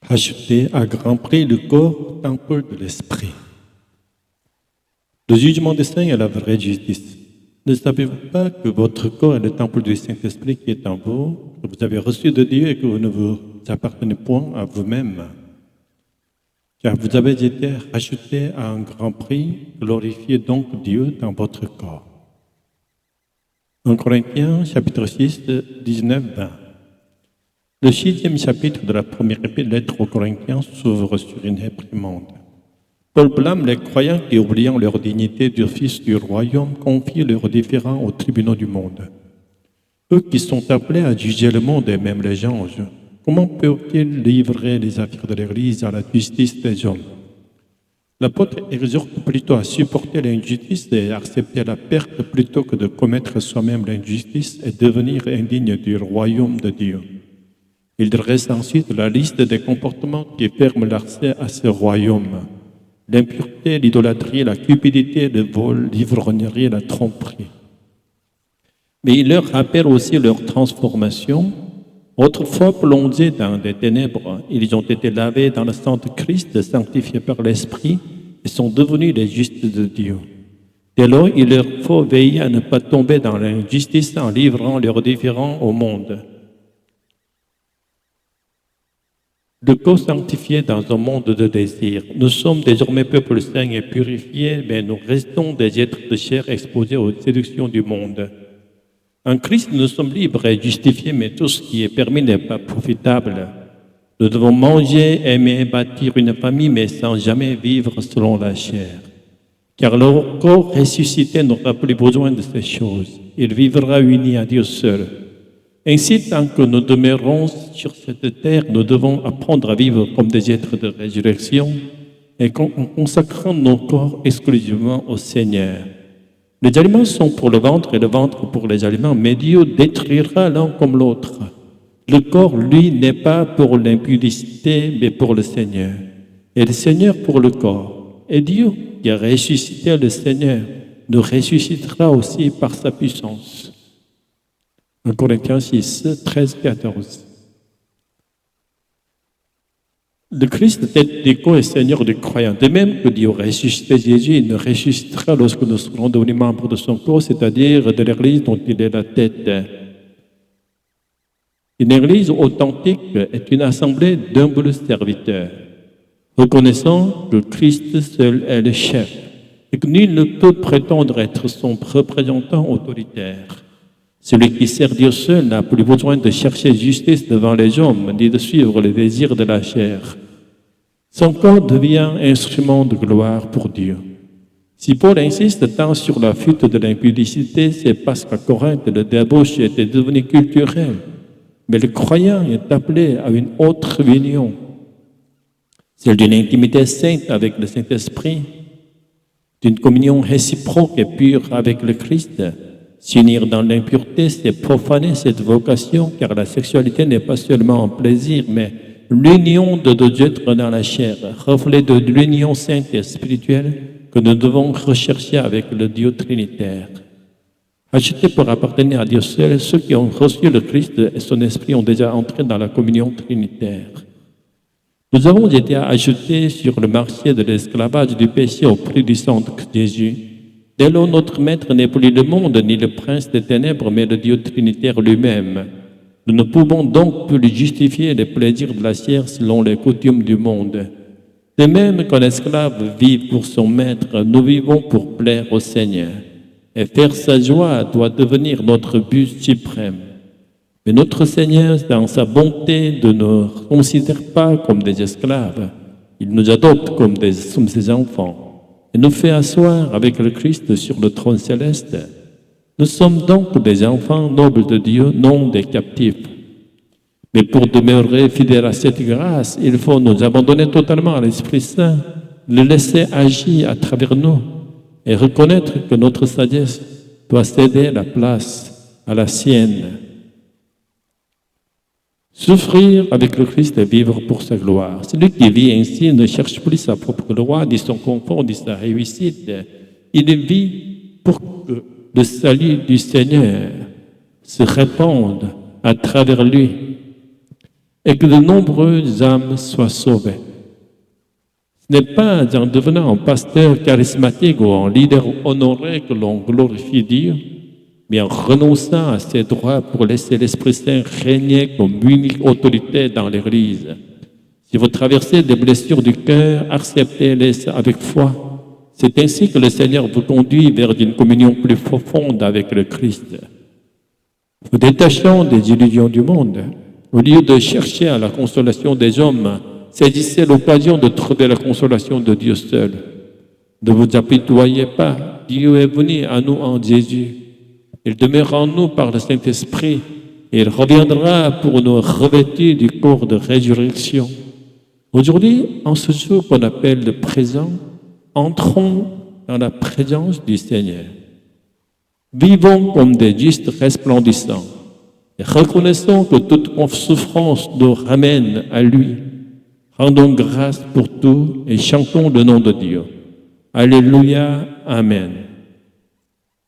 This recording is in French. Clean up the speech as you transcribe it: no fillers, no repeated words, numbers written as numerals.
Acheter à grand prix le corps, temple de l'esprit. Le jugement des saints est la vraie justice. Ne savez-vous pas que votre corps est le temple du Saint-Esprit qui est en vous, que vous avez reçu de Dieu et que vous ne vous appartenez point à vous-même? Car vous avez été rachetés à un grand prix, glorifiez donc Dieu dans votre corps. 1 Corinthiens, chapitre 6, 19-20. Le 6e chapitre de la première lettre aux Corinthiens s'ouvre sur une réprimande. Paul blâme les croyants qui, oubliant leur dignité de fils du royaume, confient leurs différends aux tribunaux du monde. Eux qui sont appelés à juger le monde et même les anges, comment peuvent-ils livrer les affaires de l'Église à la justice des hommes? L'apôtre exhorte plutôt à supporter l'injustice et à accepter la perte plutôt que de commettre soi-même l'injustice et devenir indigne du royaume de Dieu. Il dresse ensuite la liste des comportements qui ferment l'accès à ce royaume. L'impureté, l'idolâtrie, la cupidité, le vol, l'ivrognerie, la tromperie. Mais il leur rappelle aussi leur transformation. Autrefois plongés dans des ténèbres, ils ont été lavés dans le sang de Christ, sanctifiés par l'Esprit, et sont devenus les justes de Dieu. Dès lors, il leur faut veiller à ne pas tomber dans l'injustice en livrant leurs différends au monde. Le corps sanctifié dans un monde de désirs. Nous sommes désormais peuple saint et purifié, mais nous restons des êtres de chair exposés aux séductions du monde. En Christ, nous sommes libres et justifiés, mais tout ce qui est permis n'est pas profitable. Nous devons manger, aimer, bâtir une famille, mais sans jamais vivre selon la chair. Car le corps ressuscité n'aura plus besoin de ces choses. Il vivra uni à Dieu seul. Ainsi, tant que nous demeurons sur cette terre, nous devons apprendre à vivre comme des êtres de résurrection et en consacrant nos corps exclusivement au Seigneur. Les aliments sont pour le ventre et le ventre pour les aliments, mais Dieu détruira l'un comme l'autre. Le corps, lui, n'est pas pour l'impudicité, mais pour le Seigneur. Et le Seigneur pour le corps. Et Dieu, qui a ressuscité le Seigneur, nous ressuscitera aussi par sa puissance. 1 Corinthiens 6, 13, 14. Le Christ, tête du corps, est Seigneur des croyants. De même que Dieu ressuscité Jésus, il nous ressuscitera lorsque nous serons devenus membres de son corps, c'est-à-dire de l'Église dont il est la tête. Une Église authentique est une assemblée d'humbles serviteurs, reconnaissant que Christ seul est le chef et que nul ne peut prétendre être son représentant autoritaire. Celui qui sert Dieu seul n'a plus besoin de chercher justice devant les hommes, ni de suivre les désirs de la chair. Son corps devient instrument de gloire pour Dieu. Si Paul insiste tant sur la fuite de l'impudicité, c'est parce qu'à Corinthe, le débauche était devenu culturel. Mais le croyant est appelé à une autre union, celle d'une intimité sainte avec le Saint-Esprit, d'une communion réciproque et pure avec le Christ. S'unir dans l'impureté, c'est profaner cette vocation, car la sexualité n'est pas seulement un plaisir, mais l'union de deux êtres dans la chair, reflet de l'union sainte et spirituelle que nous devons rechercher avec le Dieu trinitaire. Achetés pour appartenir à Dieu seul, ceux qui ont reçu le Christ et son Esprit ont déjà entré dans la communion trinitaire. Nous avons été achetés sur le marché de l'esclavage du péché au prix du sang de Jésus. Dès lors, notre maître n'est plus le monde, ni le prince des ténèbres, mais le Dieu trinitaire lui-même. Nous ne pouvons donc plus justifier les plaisirs de la chair selon les coutumes du monde. De même qu'un esclave vit pour son maître, nous vivons pour plaire au Seigneur. Et faire sa joie doit devenir notre but suprême. Mais notre Seigneur, dans sa bonté, ne nous considère pas comme des esclaves. Il nous adopte comme ses enfants et nous fait asseoir avec le Christ sur le trône céleste. Nous sommes donc des enfants nobles de Dieu, non des captifs. Mais pour demeurer fidèles à cette grâce, il faut nous abandonner totalement à l'Esprit Saint, le laisser agir à travers nous et reconnaître que notre sagesse doit céder la place à la sienne. Souffrir avec le Christ et vivre pour sa gloire. Celui qui vit ainsi ne cherche plus sa propre gloire, ni son confort, ni sa réussite. Il vit pour que le salut du Seigneur se répande à travers lui. et que de nombreuses âmes soient sauvées. Ce n'est pas en devenant un pasteur charismatique ou un leader honoré que l'on glorifie Dieu, mais en renonçant à ses droits pour laisser l'Esprit Saint régner comme unique autorité dans l'Église. Si vous traversez des blessures du cœur, acceptez-les avec foi. C'est ainsi que le Seigneur vous conduit vers une communion plus profonde avec le Christ. Vous détachant des illusions du monde, au lieu de chercher à la consolation des hommes, saisissez l'occasion de trouver la consolation de Dieu seul. Ne vous apitoyez pas, Dieu est venu à nous en Jésus. Il demeure en nous par le Saint-Esprit et il reviendra pour nous revêtir du corps de résurrection. Aujourd'hui, en ce jour qu'on appelle le présent, entrons dans la présence du Seigneur. Vivons comme des justes resplendissants et reconnaissons que toute souffrance nous ramène à lui. Rendons grâce pour tout et chantons le nom de Dieu. Alléluia, Amen.